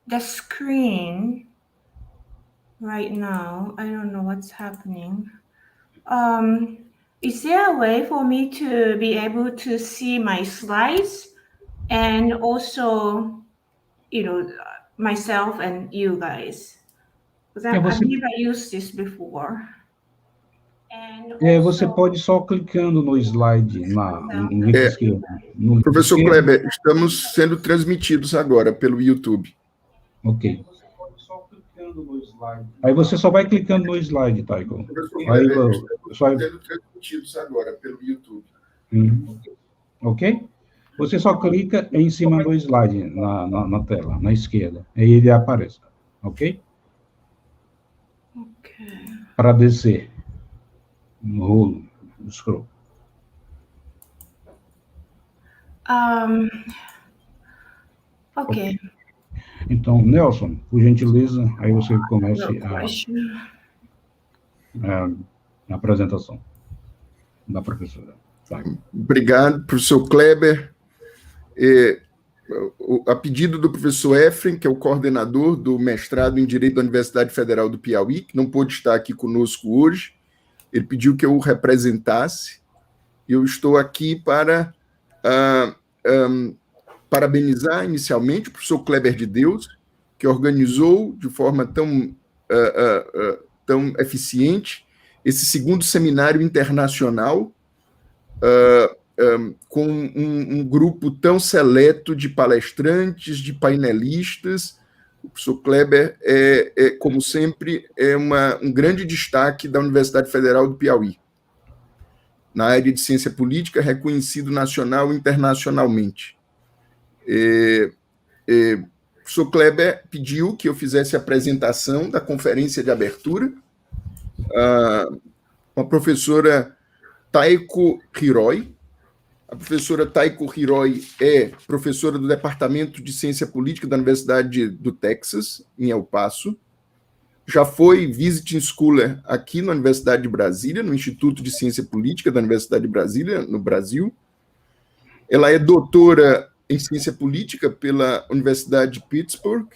the screen right now. I don't know what's happening. Is there a way for me to be able to see my slides and also, myself and you guys? Because I've never used this before. Você pode só clicando no slide, no link esquerdo. Professor Kleber, estamos sendo transmitidos agora pelo YouTube. Ok. Aí você só vai clicando no slide, Taeko. Aí estamos sendo transmitidos agora pelo YouTube. Ok? Você só clica em cima do slide na tela, na esquerda. Aí ele aparece. Ok? Para descer no rolo do scroll. Ok. Então, Nelson, por gentileza, aí você comece a apresentação da professora. Obrigado, professor Kleber. A pedido do professor Efren, que é o coordenador do mestrado em Direito da Universidade Federal do Piauí, que não pôde estar aqui conosco hoje, ele pediu que eu o representasse. Eu estou aqui para parabenizar inicialmente o professor Kleber de Deus, que organizou de forma tão eficiente esse segundo Seminário Internacional, com um grupo tão seleto de palestrantes, de painelistas. O professor Kleber, como sempre, um grande destaque da Universidade Federal do Piauí, na área de ciência política, reconhecido nacional e internacionalmente. O professor Kleber pediu que eu fizesse a apresentação da conferência de abertura, com a professora Taeko Hiroi. A professora Taeko Hiroi é professora do Departamento de Ciência Política da Universidade do Texas, em El Paso. Já foi visiting scholar aqui na Universidade de Brasília, no Instituto de Ciência Política da Universidade de Brasília, no Brasil. Ela é doutora em Ciência Política pela Universidade de Pittsburgh.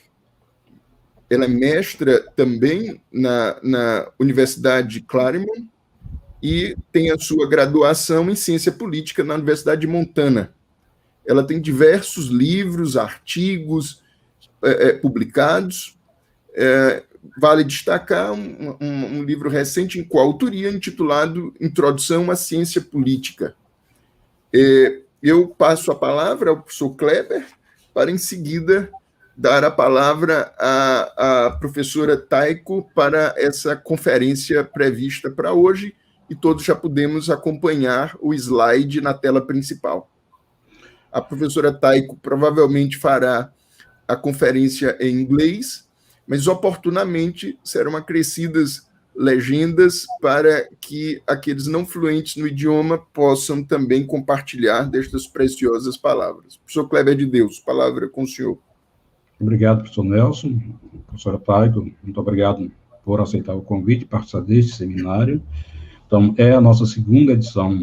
Ela é mestra também na Universidade de Claremont e tem a sua graduação em Ciência Política na Universidade de Montana. Ela tem diversos livros, artigos publicados. Vale destacar um livro recente em coautoria intitulado Introdução à Ciência Política. Eu passo a palavra ao professor Kleber para, em seguida, dar a palavra à professora Taeko para essa conferência prevista para hoje, e todos já podemos acompanhar o slide na tela principal. A professora Taeko provavelmente fará a conferência em inglês, mas oportunamente serão acrescidas legendas para que aqueles não fluentes no idioma possam também compartilhar destas preciosas palavras. Professor Kleber de Deus, palavra com o senhor. Obrigado, professor Nelson. Professora Taeko, muito obrigado por aceitar o convite para participar deste seminário. Então, é a nossa segunda edição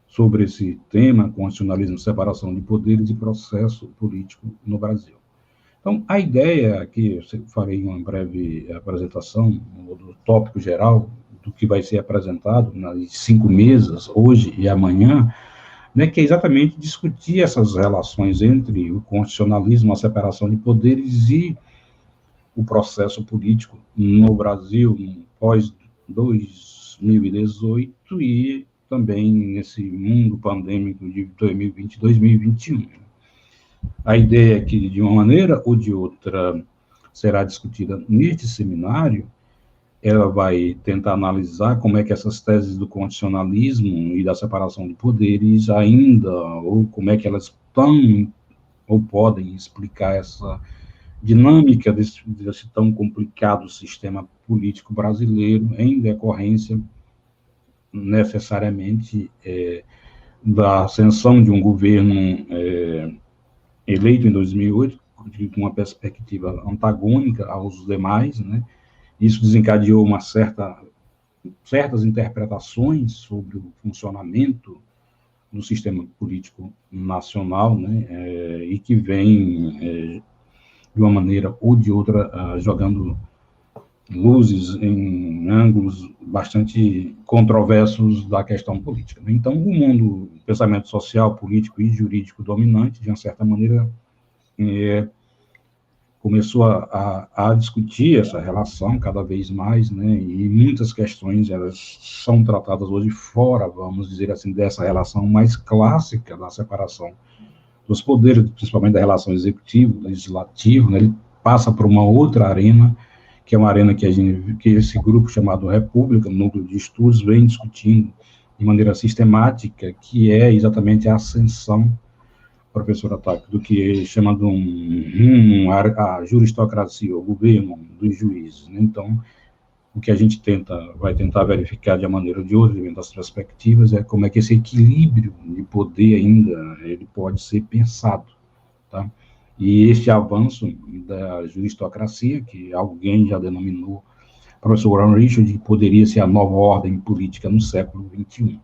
sobre esse tema, Constitucionalismo, Separação de Poderes e Processo Político no Brasil. Então, a ideia aqui, eu farei uma breve apresentação do tópico geral do que vai ser apresentado nas 5 mesas, hoje e amanhã, né, que é exatamente discutir essas relações entre o constitucionalismo, a separação de poderes e o processo político no Brasil, pós 2018 e também nesse mundo pandêmico de 2020 e 2021. A ideia é que, de uma maneira ou de outra, será discutida neste seminário. Ela vai tentar analisar como é que essas teses do constitucionalismo e da separação de poderes ainda, ou como é que elas estão ou podem explicar essa dinâmica desse tão complicado sistema político brasileiro em decorrência, necessariamente, da ascensão de um governo eleito em 2008, com uma perspectiva antagônica aos demais, né? Isso desencadeou certas interpretações sobre o funcionamento do sistema político nacional, né? E que vem de uma maneira ou de outra, jogando luzes em ângulos bastante controversos da questão política. Então, o mundo, o pensamento social, político e jurídico dominante, de uma certa maneira, começou a discutir essa relação cada vez mais, né, e muitas questões, elas são tratadas hoje fora, vamos dizer assim, dessa relação mais clássica da separação dos poderes, principalmente da relação executivo-legislativo, né, ele passa por uma outra arena, que é uma arena que esse grupo chamado República, Núcleo de Estudos, vem discutindo de maneira sistemática, que é exatamente a ascensão, professora Taeko, do que chama de a juristocracia, o governo dos juízes, né? Então, o que a gente vai tentar verificar de uma maneira ou de outra, dentro das perspectivas, é como é que esse equilíbrio de poder ainda, ele pode ser pensado, tá? E este avanço da juristocracia, que alguém já denominou, o professor Warren Richard, que poderia ser a nova ordem política no século XXI,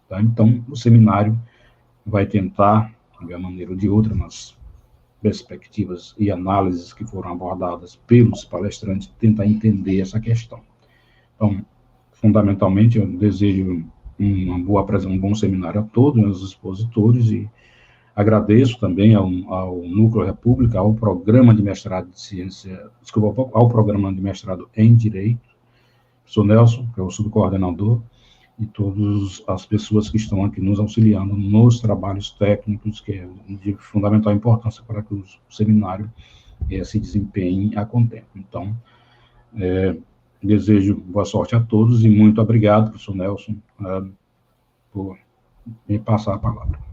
tá? Então, o seminário vai tentar, de uma maneira ou de outra, nas perspectivas e análises que foram abordadas pelos palestrantes, tentar entender essa questão. Então, fundamentalmente, eu desejo um bom seminário a todos os expositores e agradeço também ao Núcleo República, ao programa de mestrado de ciência, ao programa de mestrado em Direito, professor Nelson, que é o subcoordenador, e todas as pessoas que estão aqui nos auxiliando nos trabalhos técnicos, que é de fundamental importância para que o seminário se desempenhe a contento. Então, desejo boa sorte a todos e muito obrigado, professor Nelson, por me passar a palavra.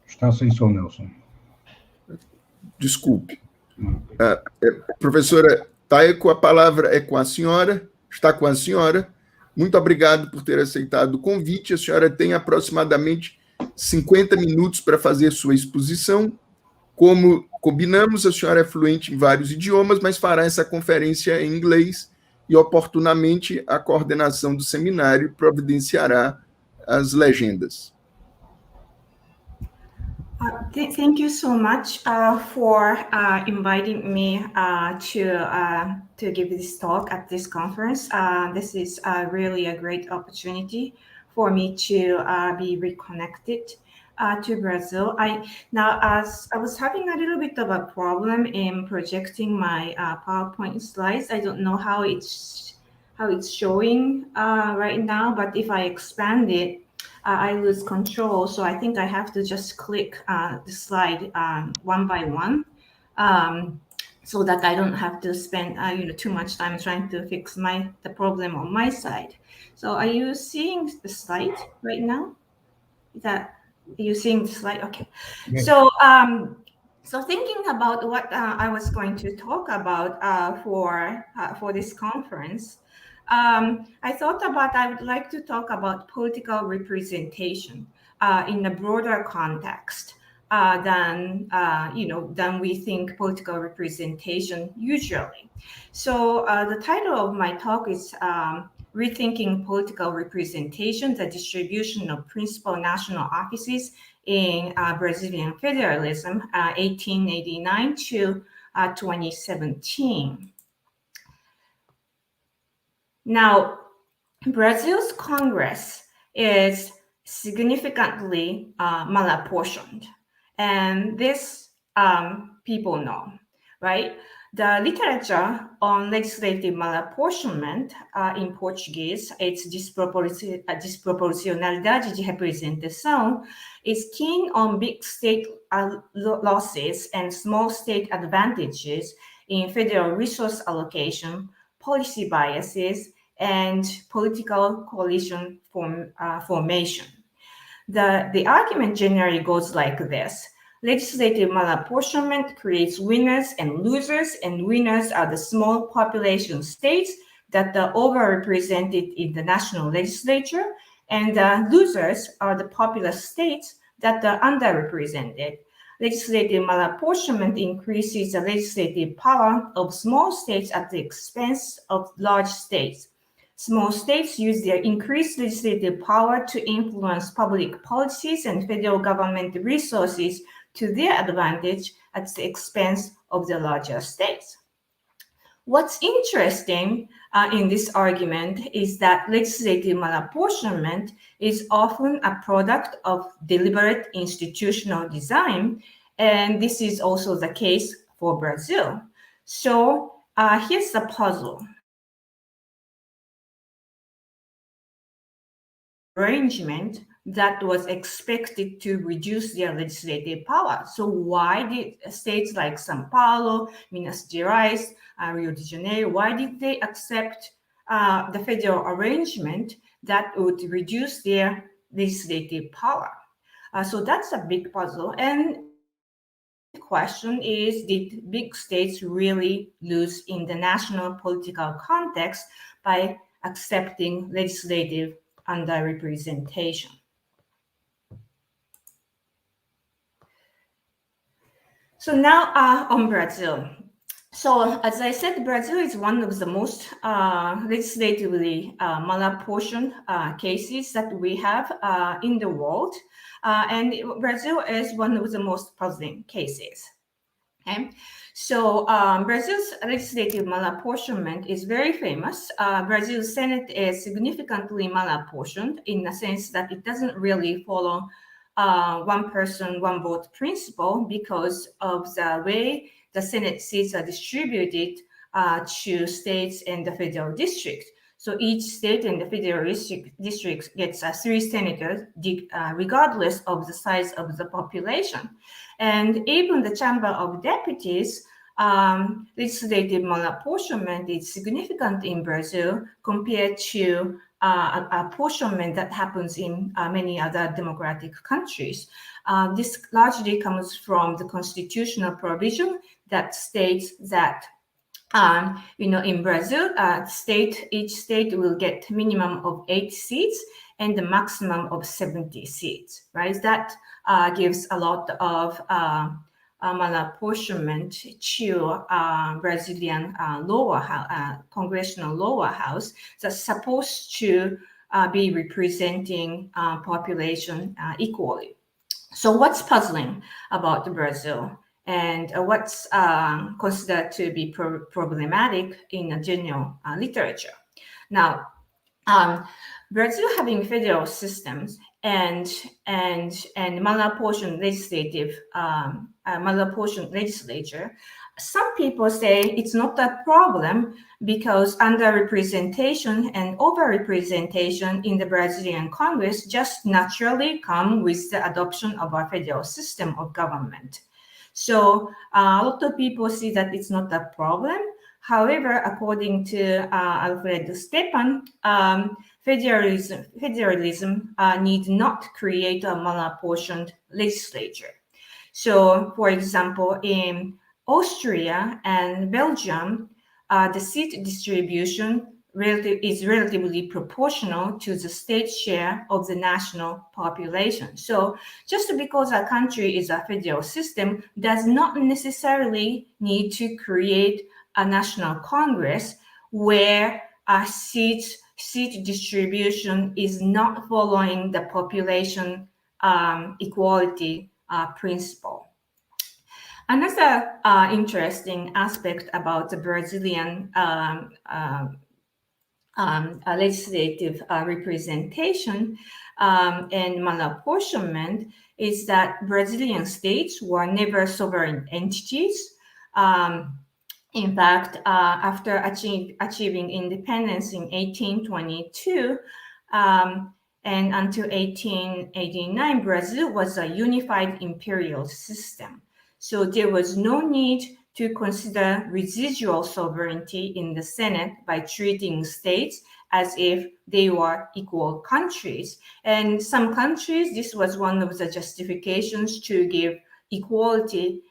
Está sem som, Nelson. Desculpe. Professora Taeko, a palavra é com a senhora, está com a senhora. Muito obrigado por ter aceitado o convite. A senhora tem aproximadamente 50 minutos para fazer sua exposição. Como combinamos, a senhora é fluente em vários idiomas, mas fará essa conferência em inglês e, oportunamente, a coordenação do seminário providenciará as legendas. Thank you so much for inviting me to give this talk at this conference. This is really a great opportunity for me to be reconnected to Brazil. As I was having a little bit of a problem in projecting my PowerPoint slides. I don't know how it's showing right now, but if I expand it, I lose control, so I think I have to just click the slide one by one, so that I don't have to spend too much time trying to fix the problem on my side. So, are you seeing the slide right now? Are you seeing the slide? Okay. Yes. So thinking about what I was going to talk about for this conference. I thought I would like to talk about political representation in a broader context than we think political representation usually. So the title of my talk is Rethinking Political Representation, the Distribution of Principal National Offices in Brazilian Federalism, 1889 to 2017. Now, Brazil's Congress is significantly malapportioned, and this people know, right? The literature on legislative malapportionment in Portuguese, it's disproporcionalidade de representação, is keen on big state losses and small state advantages in federal resource allocation, policy biases, and political coalition formation. The argument generally goes like this. Legislative malapportionment creates winners and losers, and winners are the small population states that are overrepresented in the national legislature, and losers are the populous states that are underrepresented. legislative malapportionment increases the legislative power of small states at the expense of large states. Small states use their increased legislative power to influence public policies and federal government resources to their advantage at the expense of the larger states. What's interesting in this argument is that legislative malapportionment is often a product of deliberate institutional design, and this is also the case for Brazil. So here's the puzzle. Arrangement that was expected to reduce their legislative power. So why did states like São Paulo, Minas Gerais, Rio de Janeiro, why did they accept the federal arrangement that would reduce their legislative power? So that's a big puzzle. And the question is, did big states really lose in the national political context by accepting legislative underrepresentation? So now on Brazil. So as I said, Brazil is one of the most legislatively malapportioned cases that we have in the world. And Brazil is one of the most puzzling cases. Okay? So Brazil's legislative malapportionment is very famous. Brazil's Senate is significantly malapportioned in the sense that it doesn't really follow one person, one vote principle because of the way the Senate seats are distributed to states and the federal district. So each state and the federal district gets 3 senators, regardless of the size of the population. And even the Chamber of Deputies, legislative malapportionment is significant in Brazil compared to apportionment that happens in many other democratic countries. This largely comes from the constitutional provision that states that in Brazil, each state will get minimum of 8 seats and the maximum of 70 seats, right? That gives a lot of malapportionment to Brazilian congressional lower house that's supposed to be representing population equally. So what's puzzling about Brazil? And what's considered to be problematic in the general literature. Now, Brazil having federal systems and malapportioned legislature, some people say it's not a problem because underrepresentation and overrepresentation in the Brazilian Congress just naturally come with the adoption of a federal system of government. So a lot of people see that it's not a problem. However, according to Alfredo Stepan, federalism need not create a malapportioned legislature. So, for example, in Austria and Belgium, the seat distribution is relatively proportional to the state share of the national population. So just because a country is a federal system does not necessarily need to create a national Congress where a seat distribution is not following the population equality principle. Another interesting aspect about the Brazilian legislative representation and malapportionment is that Brazilian states were never sovereign entities. In fact, after achieving independence in 1822 and until 1889, Brazil was a unified imperial system. So there was no need to consider residual sovereignty in the Senate by treating states as if they were equal countries. And some countries, this was one of the justifications to give equality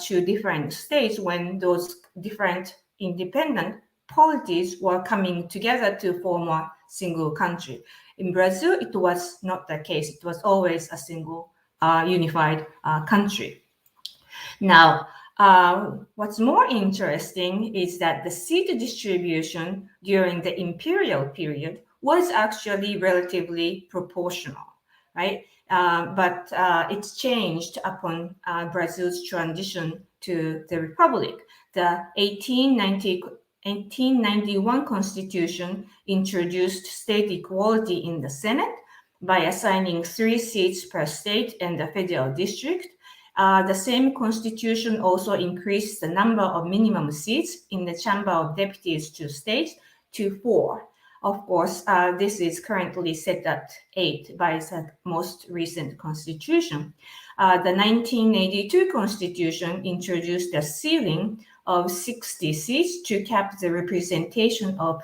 to different states when those different independent polities were coming together to form a single country. In Brazil, it was not the case. It was always a single unified country. Now, what's more interesting is that the seat distribution during the imperial period was actually relatively proportional, right? But it's changed upon Brazil's transition to the republic. The 1891 Constitution introduced state equality in the Senate by assigning 3 seats per state and the federal district. The same constitution also increased the number of minimum seats in the Chamber of Deputies to states to 4. Of course, this is currently set at 8 by the most recent constitution. The 1982 constitution introduced a ceiling of 60 seats to cap the representation of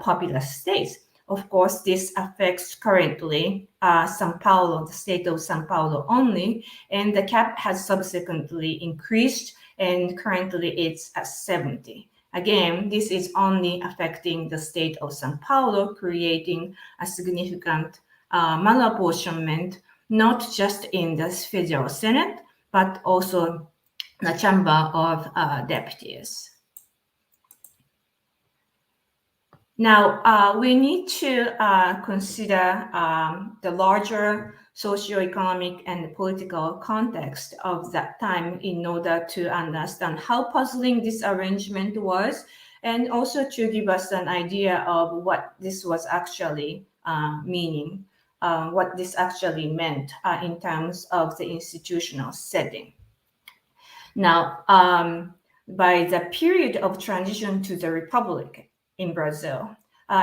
populous states. Of course, this affects currently São Paulo, the state of São Paulo only, and the cap has subsequently increased, and currently it's at 70. Again, this is only affecting the state of São Paulo, creating a significant malapportionment, not just in the federal Senate, but also the Chamber of Deputies. Now, we need to consider the larger socioeconomic and political context of that time in order to understand how puzzling this arrangement was, and also to give us an idea of what this was actually meaning, what this actually meant in terms of the institutional setting. Now, by the period of transition to the Republic in Brazil,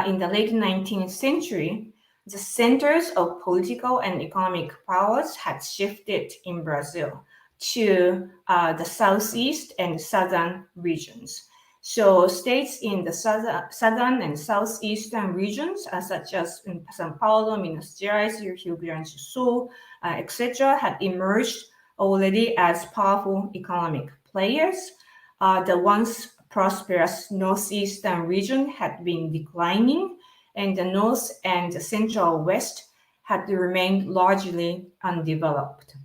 in the late 19th century, the centers of political and economic powers had shifted in Brazil to the southeast and southern regions. So states in the southern and southeastern regions, such as in São Paulo, Minas Gerais, Rio Grande do Sul, etc., had emerged already as powerful economic players. The once prosperous northeastern region had been declining, and the north and the central west had remained largely undeveloped.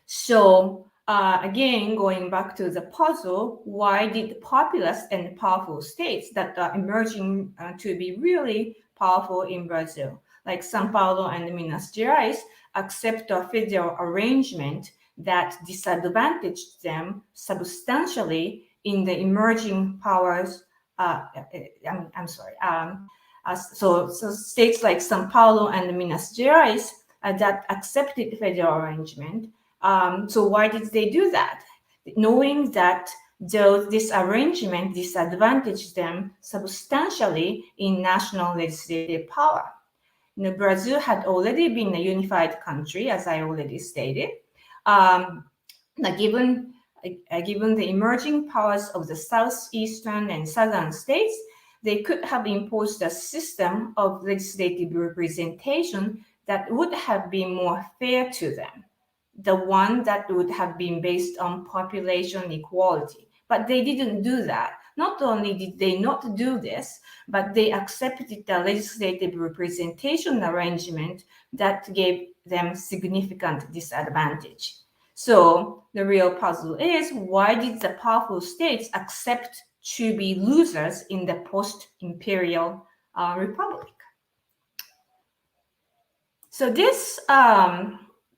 So again, going back to the puzzle, why did populous and powerful states that are emerging to be really powerful in Brazil, like São Paulo and Minas Gerais, accept a federal arrangement that disadvantaged them substantially in the emerging powers? So states like São Paulo and Minas Gerais that accepted federal arrangement. So why did they do that? Knowing that this arrangement disadvantaged them substantially in national legislative power. Brazil had already been a unified country, as I already stated. Given the emerging powers of the southeastern and southern states, they could have imposed a system of legislative representation that would have been more fair to them, the one that would have been based on population equality. But they didn't do that. Not only did they not do this, but they accepted the legislative representation arrangement that gave them significant disadvantage. So the real puzzle is, why did the powerful states accept to be losers in the post-imperial republic? So this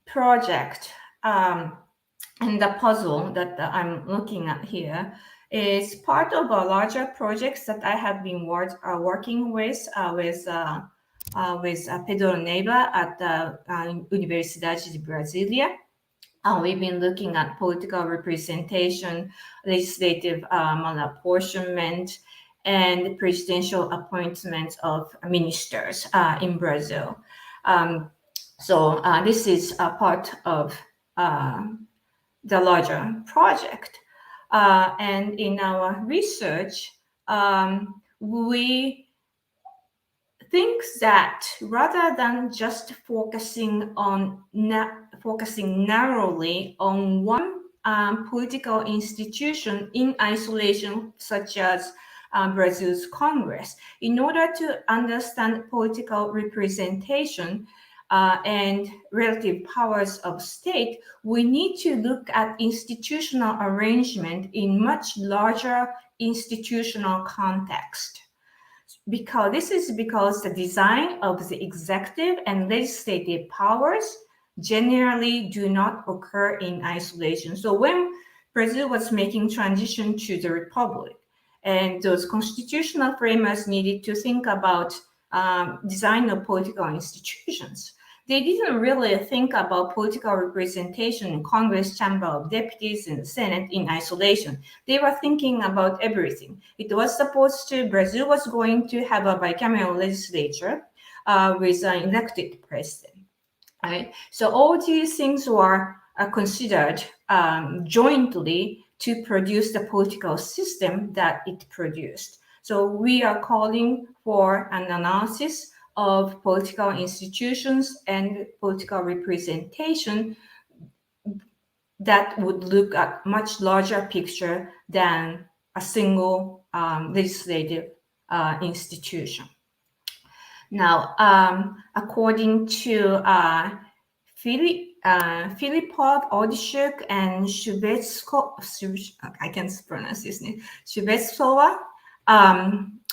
project and the puzzle that I'm looking at here is part of a larger projects that I have been working with Pedro Neiva at the Universidade de Brasília. We've been looking at political representation, legislative malapportionment, and presidential appointment of ministers in Brazil. So this is a part of the larger project. And in our research, we think that rather than just focusing narrowly on one political institution in isolation, such as Brazil's Congress, in order to understand political representation, and relative powers of state, we need to look at institutional arrangement in much larger institutional context. This is because the design of the executive and legislative powers generally do not occur in isolation. So when Brazil was making transition to the republic, and those constitutional framers needed to think about design of political institutions, they didn't really think about political representation in Congress, Chamber of Deputies, and Senate in isolation. They were thinking about everything. It was supposed to, Brazil was going to have a bicameral legislature with an elected president. Right? So all these things were considered jointly to produce the political system that it produced. So we are calling for an analysis of political institutions and political representation that would look at much larger picture than a single legislative institution. Now, according to Filipov, Odishuk, and Shubetskova,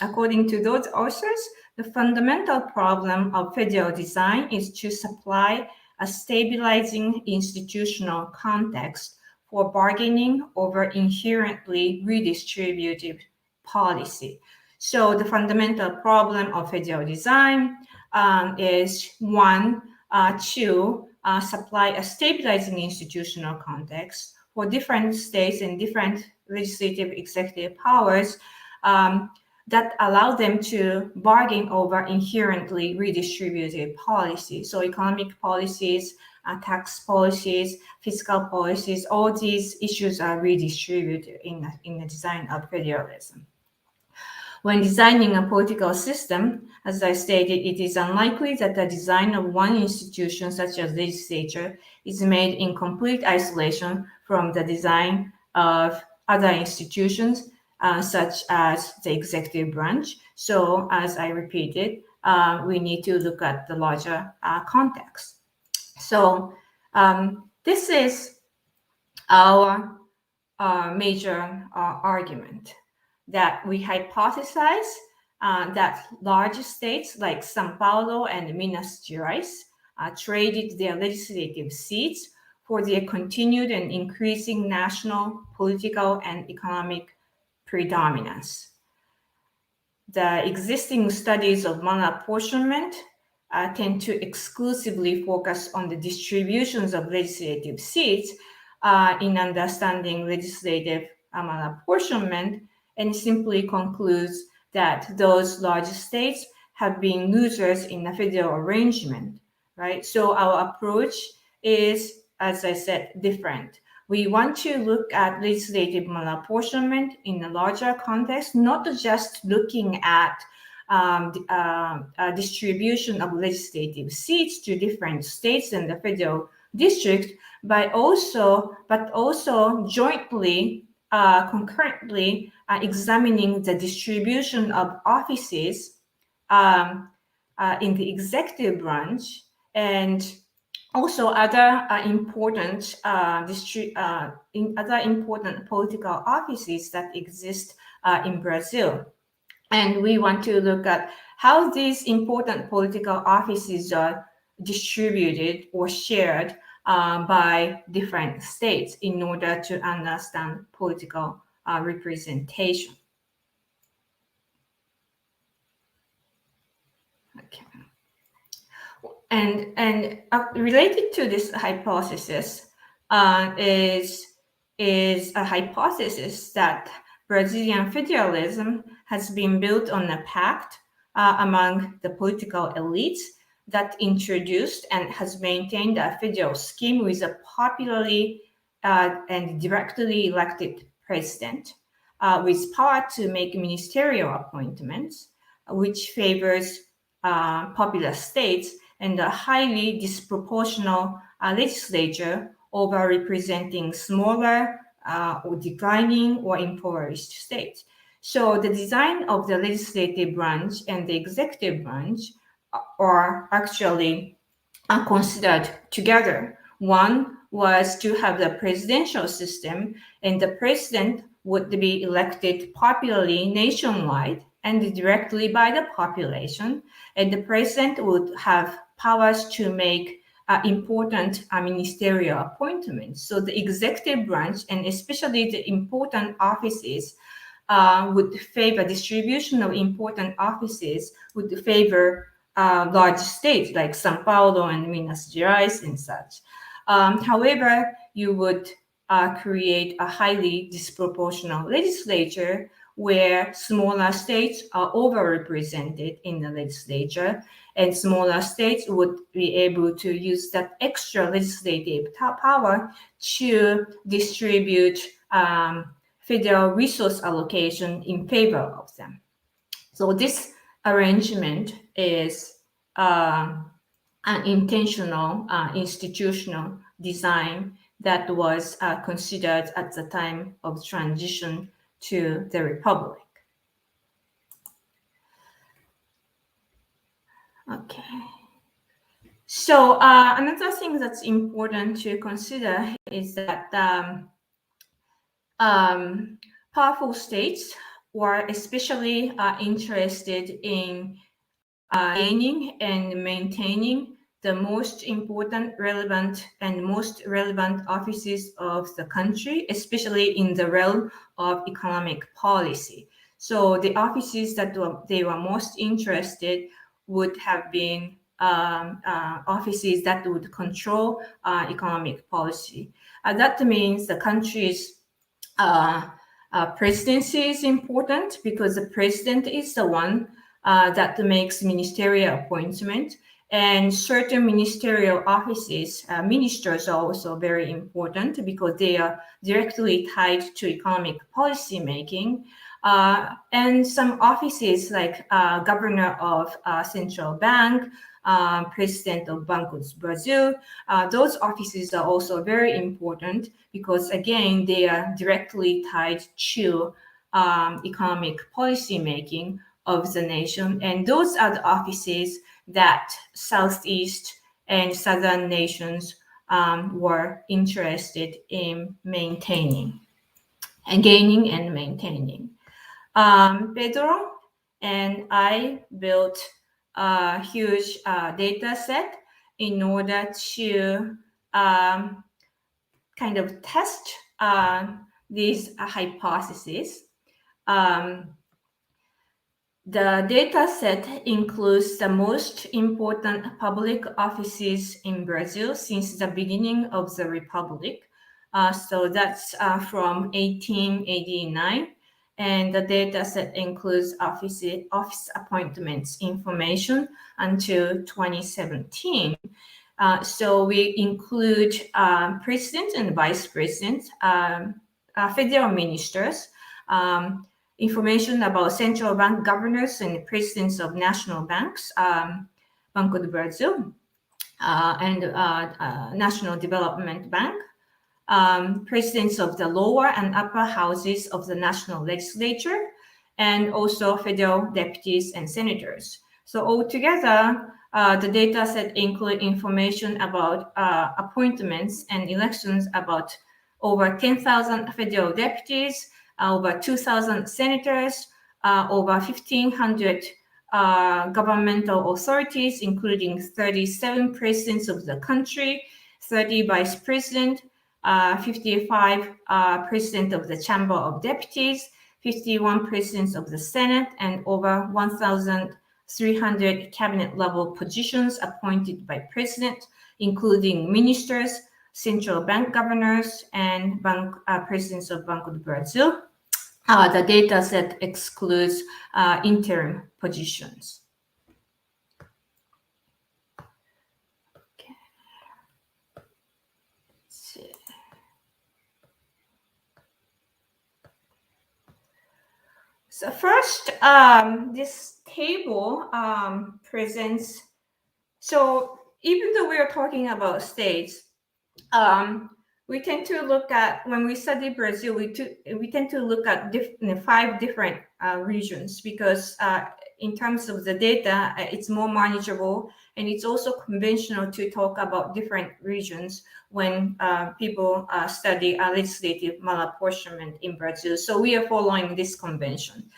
according to those authors, the fundamental problem of federal design is to supply a stabilizing institutional context for bargaining over inherently redistributive policy. So the fundamental problem of federal design is one, to supply a stabilizing institutional context for different states and different legislative executive powers that allow them to bargain over inherently redistributive policies. So economic policies, tax policies, fiscal policies, all these issues are redistributed in the design of federalism. When designing a political system, as I stated, it is unlikely that the design of one institution, such as legislature, is made in complete isolation from the design of other institutions, such as the executive branch. So, as I repeated, we need to look at the larger context. So, this is our major argument, that we hypothesize that large states like São Paulo and Minas Gerais traded their legislative seats for their continued and increasing national, political, and economic predominance. The existing studies of malapportionment tend to exclusively focus on the distributions of legislative seats in understanding legislative malapportionment, and simply concludes that those large states have been losers in the federal arrangement, right? So our approach is, as I said, different. We want to look at legislative malapportionment in a larger context, not just looking at distribution of legislative seats to different states and the federal district, but also jointly, concurrently examining the distribution of offices in the executive branch, and also other important political offices that exist in Brazil. And we want to look at how these important political offices are distributed or shared by different states in order to understand political representation. Okay. And related to this hypothesis is a hypothesis that Brazilian federalism has been built on a pact among the political elites that introduced and has maintained a federal scheme with a popularly and directly elected president with power to make ministerial appointments, which favors popular states, and a highly disproportional legislature over representing smaller or declining or impoverished states. So the design of the legislative branch and the executive branch are actually considered together. One was to have the presidential system, and the president would be elected popularly nationwide and directly by the population, and the president would have powers to make important ministerial appointments. So the executive branch, and especially the important offices, would favor distribution of important offices, would favor large states like São Paulo and Minas Gerais and such. However, you would create a highly disproportional legislature where smaller states are overrepresented in the legislature, and smaller states would be able to use that extra legislative power to distribute federal resource allocation in favor of them. So this arrangement is an intentional institutional design that was considered at the time of transition to the Republic. Okay. So another thing that's important to consider is that powerful states were especially interested in gaining and maintaining the most important, relevant, and most relevant offices of the country, especially in the realm of economic policy. So the offices that they were most interested would have been offices that would control economic policy. That means the country's presidency is important because the president is the one that makes ministerial appointment, and certain ministerial offices, ministers are also very important because they are directly tied to economic policy making. And some offices like governor of central bank, president of Banco do Brasil, those offices are also very important because, again, they are directly tied to economic policy making of the nation. And those are the offices that Southeast and Southern nations were interested in maintaining and gaining and maintaining. Pedro and I built a huge data set in order to kind of test these hypotheses. The data set includes the most important public offices in Brazil since the beginning of the Republic. So that's from 1889. And the data set includes office appointments information until 2017. So we include president and vice president, federal ministers, information about central bank governors and presidents of national banks, Banco do Brasil, and National Development Bank, presidents of the lower and upper houses of the national legislature, and also federal deputies and senators. So altogether, the data set include information about appointments and elections about over 10,000 federal deputies, over 2,000 senators, over 1,500 governmental authorities, including 37 presidents of the country, 30 vice president, 55 president of the Chamber of Deputies, 51 presidents of the Senate, and over 1,300 cabinet level positions appointed by president, including ministers, central bank governors, and presidents of Banco do Brasil. The data set excludes interim positions. Okay. Let's see. So first, this table presents, so even though we are talking about states, we tend to look at, when we study Brazil, we tend to look at 5 different regions because in terms of the data, it's more manageable, and it's also conventional to talk about different regions when people study legislative malapportionment in Brazil. So we are following this convention.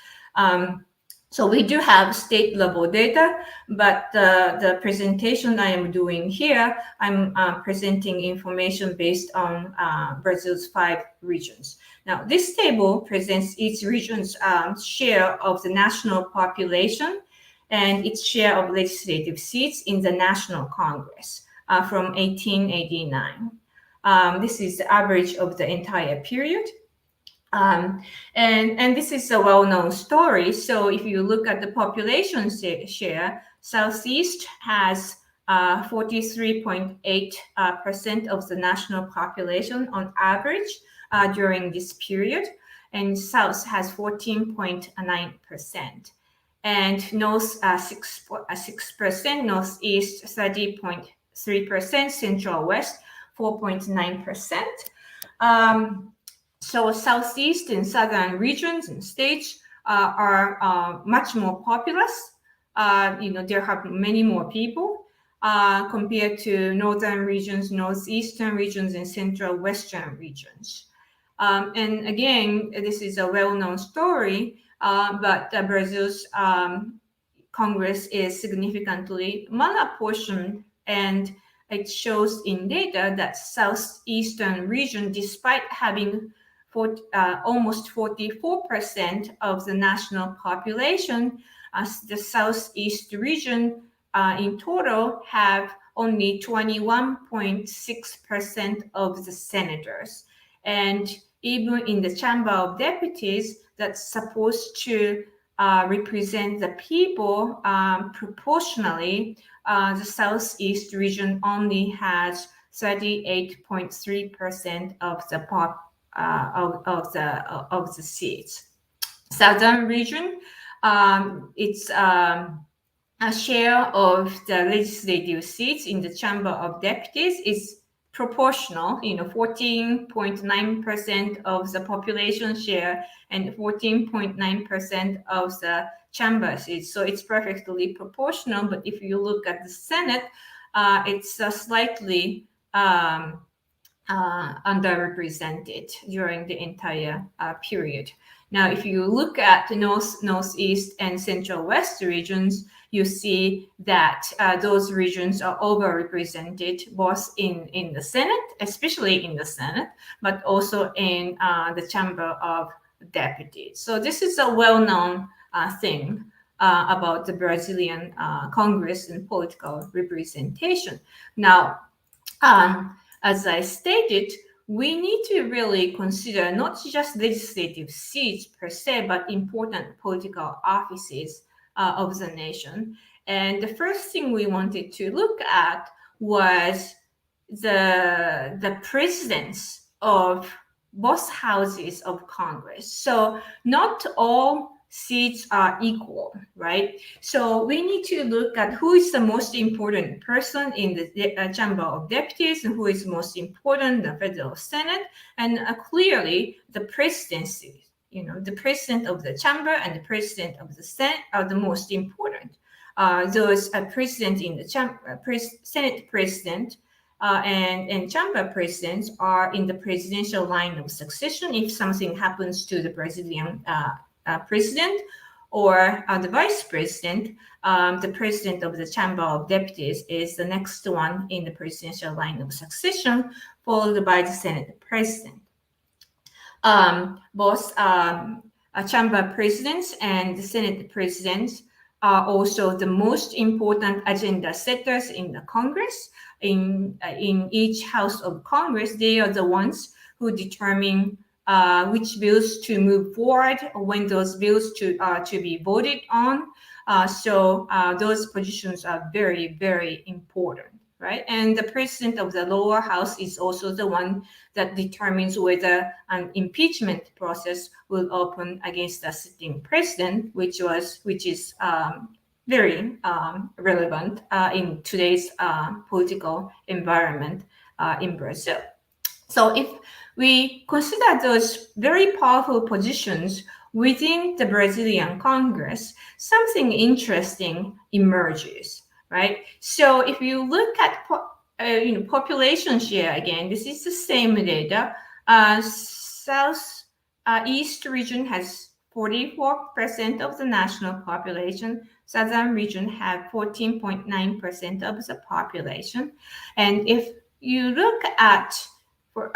So we do have state level data, but the presentation I am doing here, I'm presenting information based on Brazil's 5 regions. Now, this table presents each region's share of the national population and its share of legislative seats in the National Congress from 1889. This is the average of the entire period. And this is a well-known story. So if you look at the population share, Southeast has 43.8% of the national population on average during this period, and South has 14.9%, and North 6%, Northeast 30.3%, Central West 4.9%. So Southeast and Southern regions and states are much more populous. There have many more people compared to Northern regions, Northeastern regions, and Central Western regions. And again, this is a well-known story, but Brazil's Congress is significantly malapportioned, and it shows in data that Southeastern region, despite having almost 44% of the national population, the Southeast region in total have only 21.6% of the senators. And even in the Chamber of Deputies, that's supposed to represent the people proportionally, the Southeast region only has 38.3% of the of the seats. Southern region, it's a share of the legislative seats in the Chamber of Deputies is proportional, 14.9% of the population share and 14.9% of the chamber seats. So it's perfectly proportional. But if you look at the Senate, it's slightly underrepresented during the entire period. Now, if you look at the North, Northeast, and Central West regions, you see that those regions are overrepresented both in the Senate, especially in the Senate, but also in the Chamber of Deputies. So this is a well-known thing about the Brazilian Congress and political representation. Now, as I stated, we need to really consider not just legislative seats per se, but important political offices of the nation. And the first thing we wanted to look at was the presidents of both houses of Congress. So not all seats are equal, right? So we need to look at who is the most important person in the Chamber of Deputies and who is most important in the Federal Senate. And clearly, the presidency, the president of the Chamber and the president of the Senate are the most important. Those president in the Senate president and Chamber presidents are in the presidential line of succession if something happens to the Brazilian president or the vice president. The president of the Chamber of Deputies is the next one in the presidential line of succession, followed by the Senate president. Both Chamber presidents and the Senate presidents are also the most important agenda setters in the Congress. In each House of Congress, they are the ones who determine which bills to move forward, when those bills to be voted on. So those positions are very, very important, right? And the president of the lower house is also the one that determines whether an impeachment process will open against the sitting president, which is very relevant in today's political environment in Brazil. So if we consider those very powerful positions, within the Brazilian Congress, something interesting emerges, right? So if you look at population share again, this is the same data. Southeast region has 44% of the national population. Southern region have 14.9% of the population. And if you look at for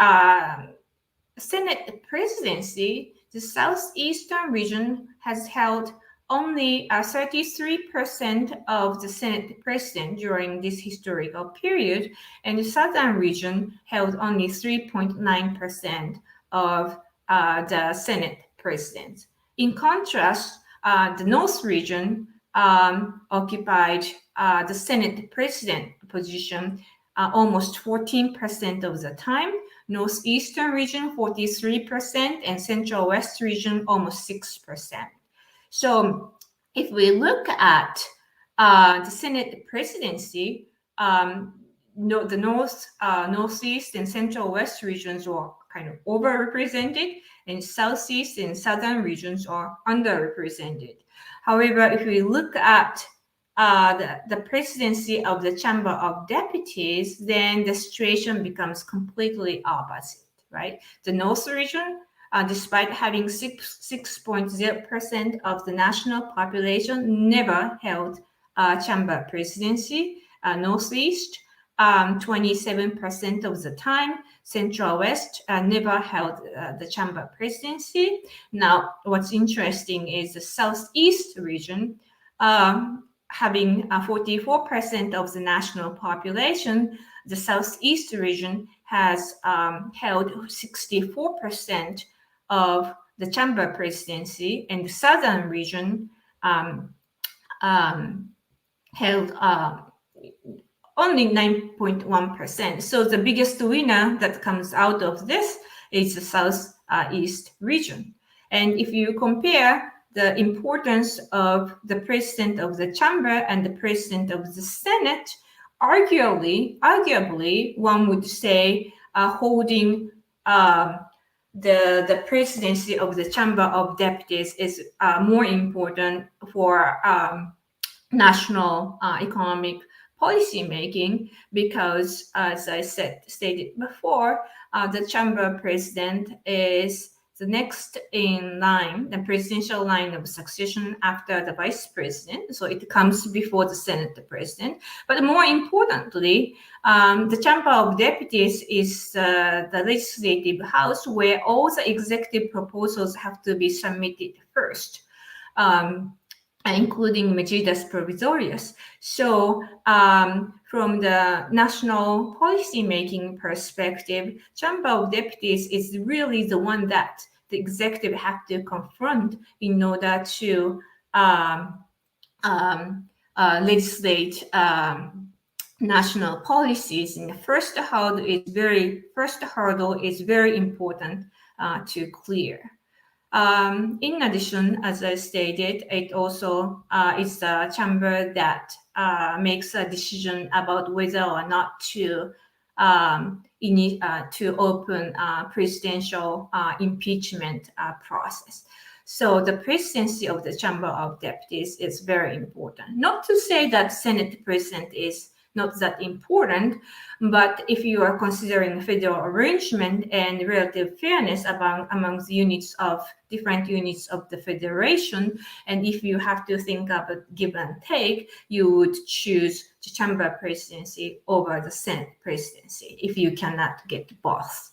Senate presidency, the Southeastern region has held only 33% of the Senate president during this historical period, and the Southern region held only 3.9% of the Senate president. In contrast, the North region occupied the Senate president position almost 14% of the time, Northeastern region 43%, and Central West region almost 6%. So if we look at the Senate presidency, the Northeast and Central West regions are kind of overrepresented, and Southeast and Southern regions are underrepresented. However, if we look at the presidency of the Chamber of Deputies, then the situation becomes completely opposite, right? The North region, despite having 6.0% of the national population, never held chamber presidency. Northeast, 27% of the time. Central West never held the chamber presidency. Now, what's interesting is the Southeast region, having 44% of the national population, the Southeast region has held 64% of the chamber presidency, and the Southern region held only 9.1%. So the biggest winner that comes out of this is the Southeast region. And if you compare the importance of the president of the chamber and the president of the Senate, arguably, one would say holding the presidency of the Chamber of Deputies is more important for national economic policy making, because, as I stated before, the chamber president is the next in line, the presidential line of succession after the vice president. So it comes before the Senate president. But more importantly, the Chamber of Deputies is the legislative house where all the executive proposals have to be submitted first, including medidas provisorias. So from the national policy-making perspective, Chamber of Deputies is really the one that the executive have to confront in order to legislate national policies. And the first hurdle is very important to clear. In addition, as I stated, it also is the chamber that makes a decision about whether or not to open presidential impeachment process. So the presidency of the Chamber of Deputies is very important. Not to say that Senate president is not that important, but if you are considering federal arrangement and relative fairness among the different units of the federation, and if you have to think of a give and take, you would choose the chamber presidency over the Senate presidency if you cannot get both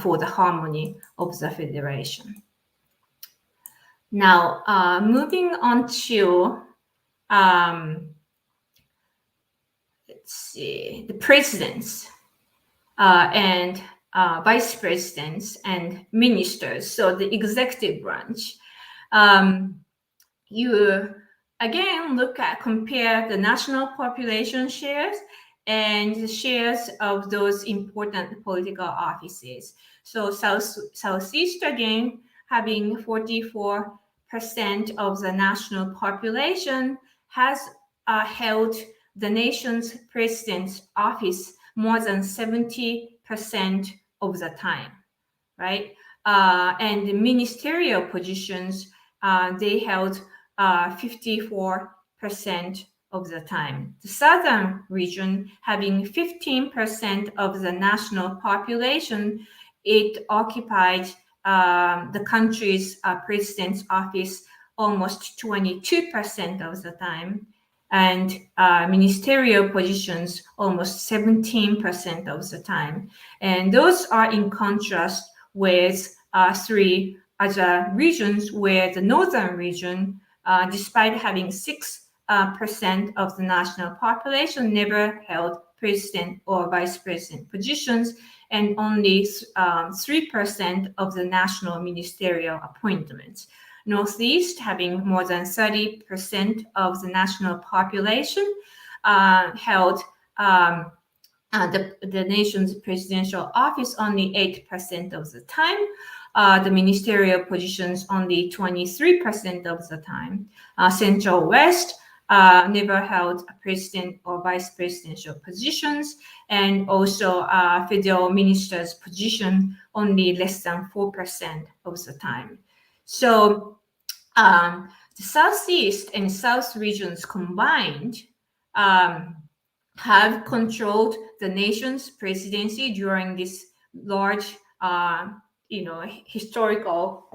for the harmony of the federation. Now, moving on to the presidents and vice presidents and ministers, so the executive branch. You again compare the national population shares and the shares of those important political offices. So Southeast again, having 44% of the national population, has held the nation's president's office more than 70% of the time, right? and the ministerial positions, they held 54% of the time. The southern region, having 15% of the national population, it occupied the country's president's office almost 22% of the time, and ministerial positions almost 17% of the time. And those are in contrast with three other regions, where the northern region, despite having 6% of the national population, never held president or vice president positions, and only 3% of the national ministerial appointments. Northeast, having more than 30% of the national population, held the nation's presidential office only 8% of the time. The ministerial positions only 23% of the time. Central West never held a president or vice presidential positions, and also federal minister's position only less than 4% of the time. So the Southeast and South regions combined have controlled the nation's presidency during this large, historical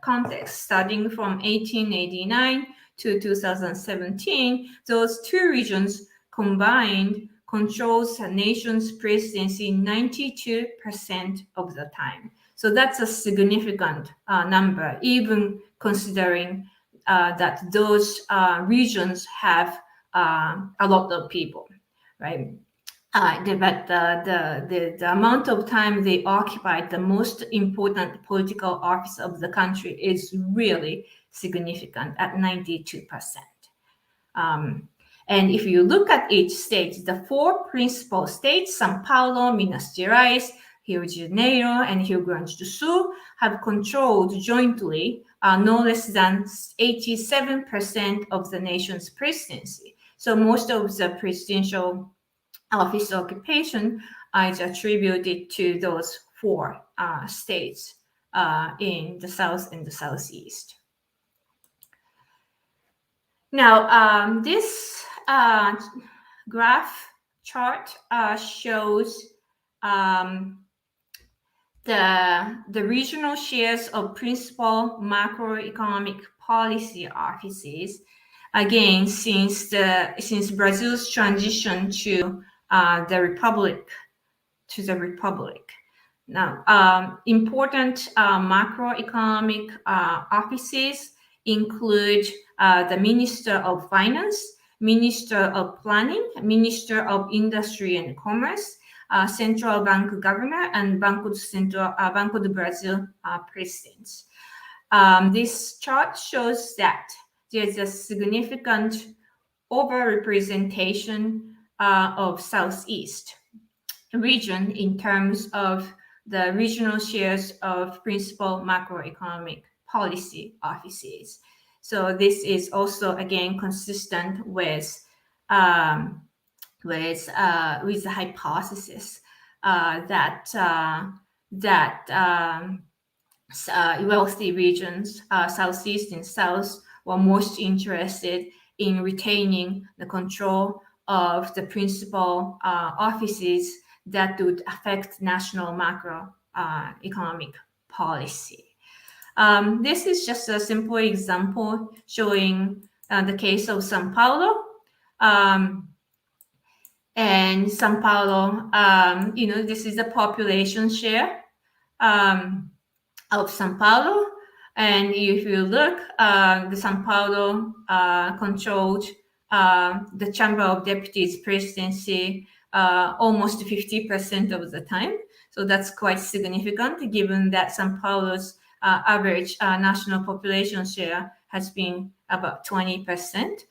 context, starting from 1889 to 2017. Those two regions combined controls the nation's presidency 92% of the time. So that's a significant number, even considering that those regions have a lot of people, right? But the amount of time they occupy the most important political office of the country is really significant at 92%. And if you look at each state, the four principal states, São Paulo, Minas Gerais, Rio de Janeiro, and Rio Grande do Sul, have controlled jointly no less than 87% of the nation's presidency. So most of the presidential office occupation is attributed to those four states in the South and the Southeast. Now, this graph chart shows the regional shares of principal macroeconomic policy offices, again, since Brazil's transition to the republic. Now, important macroeconomic offices include the Minister of Finance, Minister of Planning, Minister of Industry and Commerce, Central Bank Governor, and Banco do Brasil presidents. This chart shows that there's a significant overrepresentation of Southeast region in terms of the regional shares of principal macroeconomic policy offices. So this is also again consistent with the hypothesis that wealthy regions, Southeast and South, were most interested in retaining the control of the principal offices that would affect national macroeconomic policy. This is just a simple example showing the case of São Paulo. And São Paulo, this is the population share of São Paulo. And if you look, the São Paulo controlled the Chamber of Deputies presidency almost 50% of the time. So that's quite significant, given that São Paulo's average national population share has been about 20%.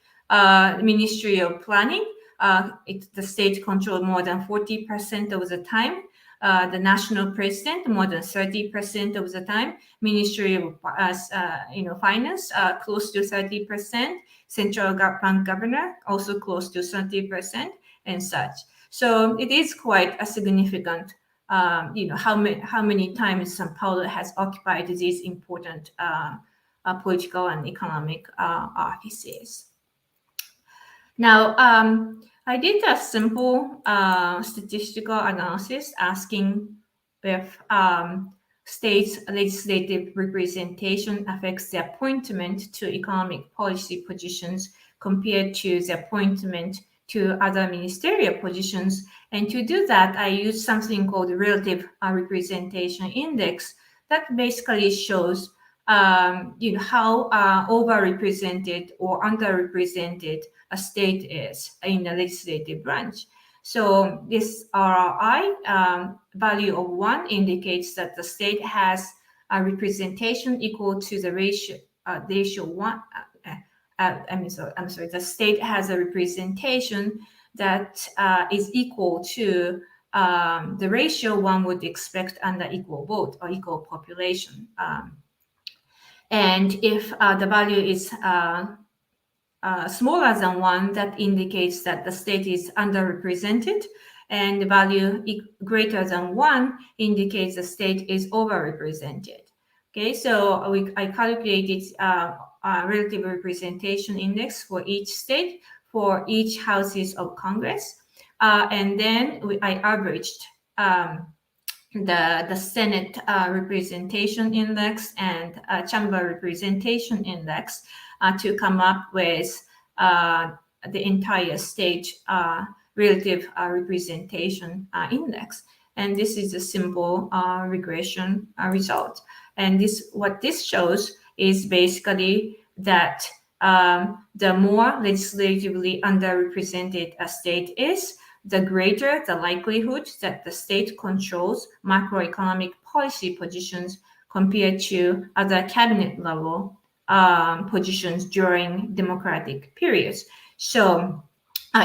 Ministry of Planning, the state controlled more than 40% of the time. The national president, more than 30% of the time. Ministry of Finance, close to 30%. Central Bank Governor, also close to 30%, and such. So it is quite a significant how many times São Paulo has occupied these important political and economic offices. Now, I did a simple statistical analysis asking if states' legislative representation affects the appointment to economic policy positions compared to the appointment to other ministerial positions. And to do that, I used something called relative representation index that basically shows how overrepresented or underrepresented a state is in the legislative branch. So this RRI value of 1 indicates that the state has a representation equal to the ratio 1. I'm sorry. The state has a representation that is equal to the ratio one would expect under equal vote or equal population. And if the value is smaller than 1, that indicates that the state is underrepresented, and the value greater than 1 indicates the state is overrepresented. Okay, so I calculated relative representation index for each state for each houses of Congress, and then I averaged the Senate representation index and chamber representation index to come up with the entire state relative representation index. And this is a simple regression result. And what this shows is basically that the more legislatively underrepresented a state is, the greater the likelihood that the state controls macroeconomic policy positions compared to other cabinet level positions during democratic periods. So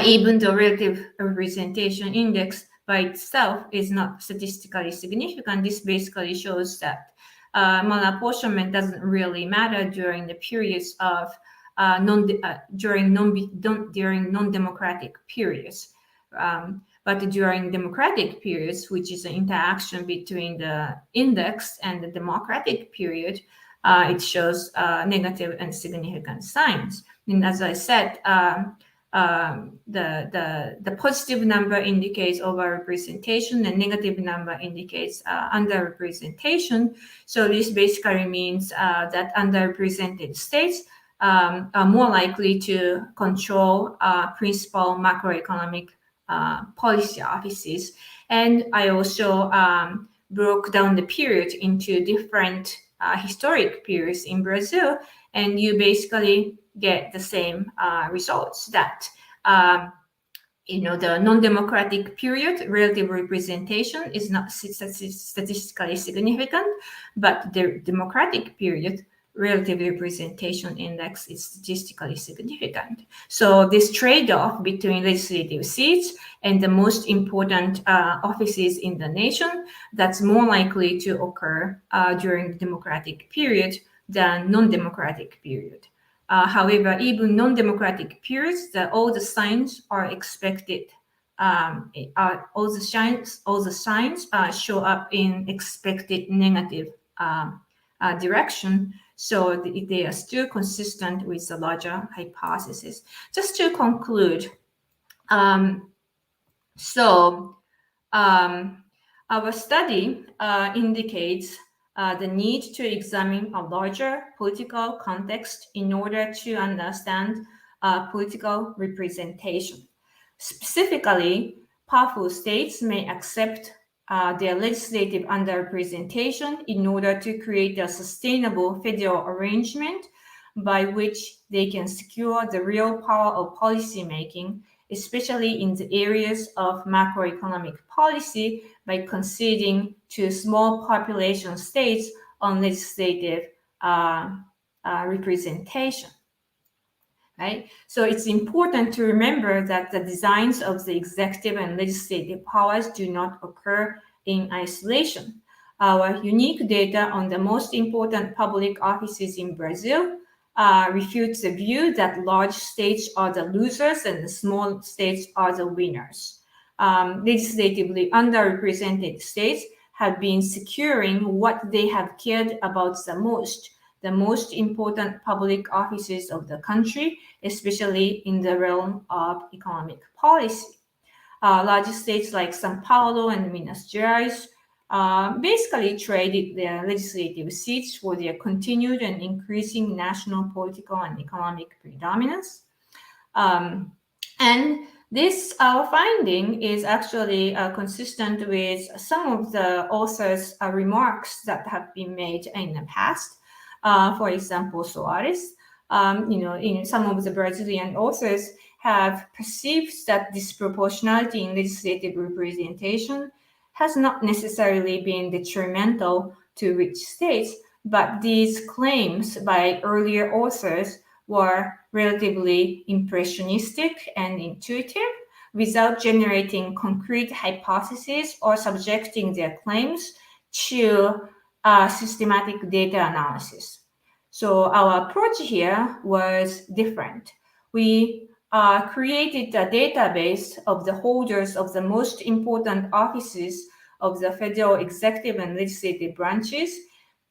even the relative representation index by itself is not statistically significant, this basically shows that malapportionment doesn't really matter during the periods of during non-democratic periods. But during democratic periods, which is an interaction between the index and the democratic period, it shows negative and significant signs. And as I said, the positive number indicates overrepresentation, the negative number indicates underrepresentation. So this basically means that underrepresented states are more likely to control principal macroeconomic policy offices. And I also broke down the period into different historic periods in Brazil, and you basically get the same results that the non-democratic period relative representation is not statistically significant, but the democratic period relative representation index is statistically significant. So this trade-off between legislative seats and the most important offices in the nation, that's more likely to occur during the democratic period than non-democratic period. However, even non-democratic periods, all the signs are expected. All the signs show up in expected negative direction. So they are still consistent with the larger hypothesis. Just to conclude, our study indicates the need to examine a larger political context in order to understand political representation. Specifically, powerful states may accept their legislative underrepresentation in order to create a sustainable federal arrangement by which they can secure the real power of policymaking, especially in the areas of macroeconomic policy, by conceding to small population states on legislative representation. Right? So it's important to remember that the designs of the executive and legislative powers do not occur in isolation. Our unique data on the most important public offices in Brazil refutes the view that large states are the losers and the small states are the winners. legislatively underrepresented states have been securing what they have cared about the most important public offices of the country, especially in the realm of economic policy. Large states like São Paulo and Minas Gerais basically traded their legislative seats for their continued and increasing national political and economic predominance. And this finding is actually consistent with some of the authors' remarks that have been made in the past. For example, Soares, in some of the Brazilian authors have perceived that disproportionality in legislative representation has not necessarily been detrimental to rich states, but these claims by earlier authors were relatively impressionistic and intuitive without generating concrete hypotheses or subjecting their claims to systematic data analysis. So our approach here was different. We created a database of the holders of the most important offices of the federal executive and legislative branches,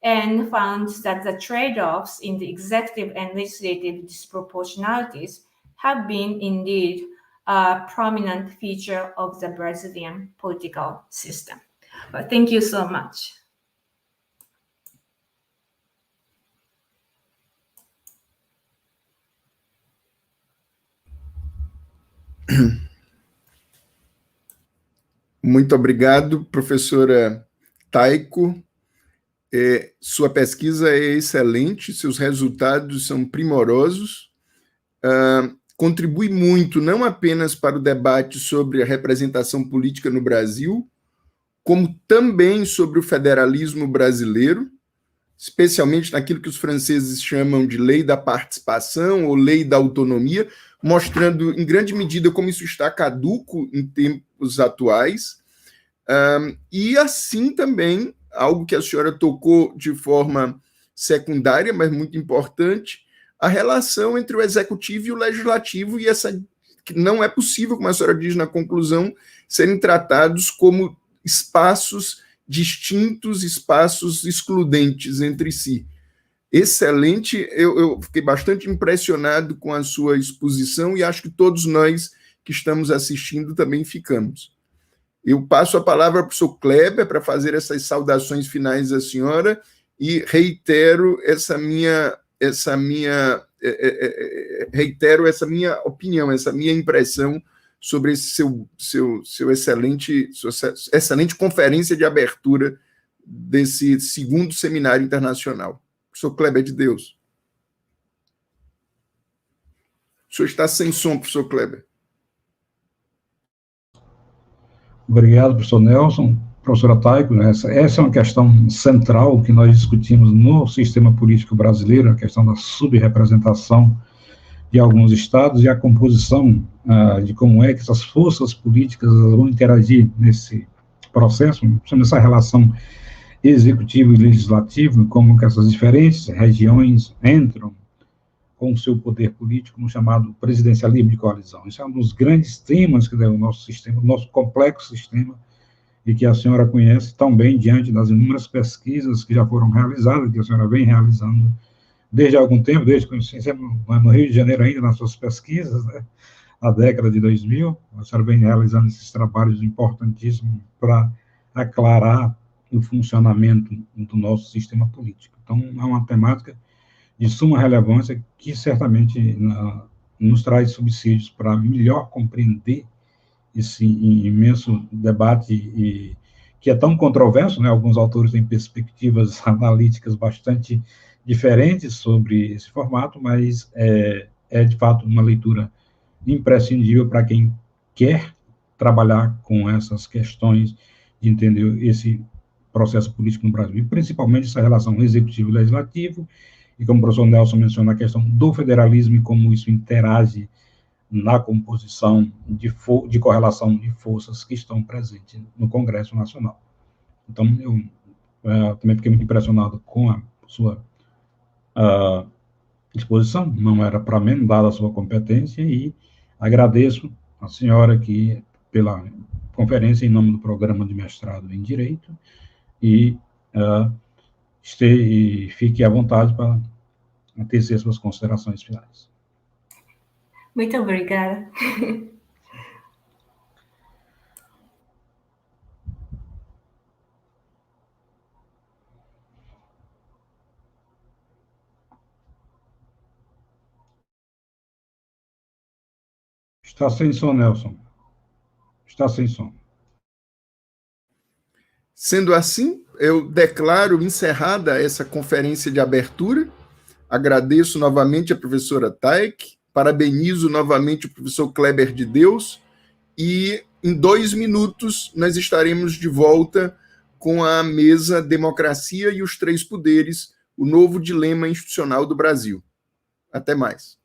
and found that the trade-offs in the executive and legislative disproportionalities have been indeed a prominent feature of the Brazilian political system. But thank you so much. Muito obrigado, professora Taeko. Sua pesquisa é excelente, seus resultados são primorosos, contribui muito não apenas para o debate sobre a representação política no Brasil, como também sobre o federalismo brasileiro, especialmente naquilo que os franceses chamam de lei da participação ou lei da autonomia, mostrando em grande medida como isso está caduco em tempos atuais, e assim também, algo que a senhora tocou de forma secundária, mas muito importante, a relação entre o executivo e o legislativo, e essa que não é possível, como a senhora diz na conclusão, serem tratados como espaços distintos, espaços excludentes entre si. Excelente, eu fiquei bastante impressionado com a sua exposição e acho que todos nós que estamos assistindo também ficamos. Eu passo a palavra para o professor Kleber para fazer essas saudações finais à senhora e reitero essa minha opinião, essa minha impressão sobre esse sua excelente conferência de abertura desse segundo Seminário Internacional. Professor Kleber de Deus. O senhor está sem som, professor Kleber. Obrigado, professor Nelson. Professora Taeko, essa é uma questão central que nós discutimos no sistema político brasileiro, a questão da subrepresentação de alguns estados e a composição de como é que essas forças políticas vão interagir nesse processo, nessa relação executivo e legislativo, como que essas diferentes regiões entram com o seu poder político no chamado presidencialismo de coalizão. Isso é um dos grandes temas que o nosso sistema, o nosso complexo sistema, e que a senhora conhece tão bem diante das inúmeras pesquisas que já foram realizadas, que a senhora vem realizando desde algum tempo, desde que no Rio de Janeiro ainda, nas suas pesquisas, né, na década de 2000, a senhora vem realizando esses trabalhos importantíssimos para aclarar o funcionamento do nosso sistema político. Então, é uma temática de suma relevância que certamente nos traz subsídios para melhor compreender esse imenso debate e que é tão controverso, né? Alguns autores têm perspectivas analíticas bastante diferentes sobre esse formato, mas é de fato uma leitura imprescindível para quem quer trabalhar com essas questões de entender esse processo político no Brasil, e principalmente essa relação executivo e legislativo, e como o professor Nelson menciona, a questão do federalismo e como isso interage na composição de correlação de forças que estão presentes no Congresso Nacional. Então, eu também fiquei muito impressionado com a sua exposição, não era para menos, dada a sua competência, e agradeço a senhora aqui pela conferência em nome do programa de mestrado em Direito e fique à vontade para tecer suas considerações finais. Muito obrigada. Está sem som, Nelson. Está sem som. Sendo assim, eu declaro encerrada essa conferência de abertura. Agradeço novamente a professora Taeko, parabenizo novamente o professor Kleber de Deus, e em 2 minutos nós estaremos de volta com a mesa Democracia e os Três Poderes, o novo dilema institucional do Brasil. Até mais.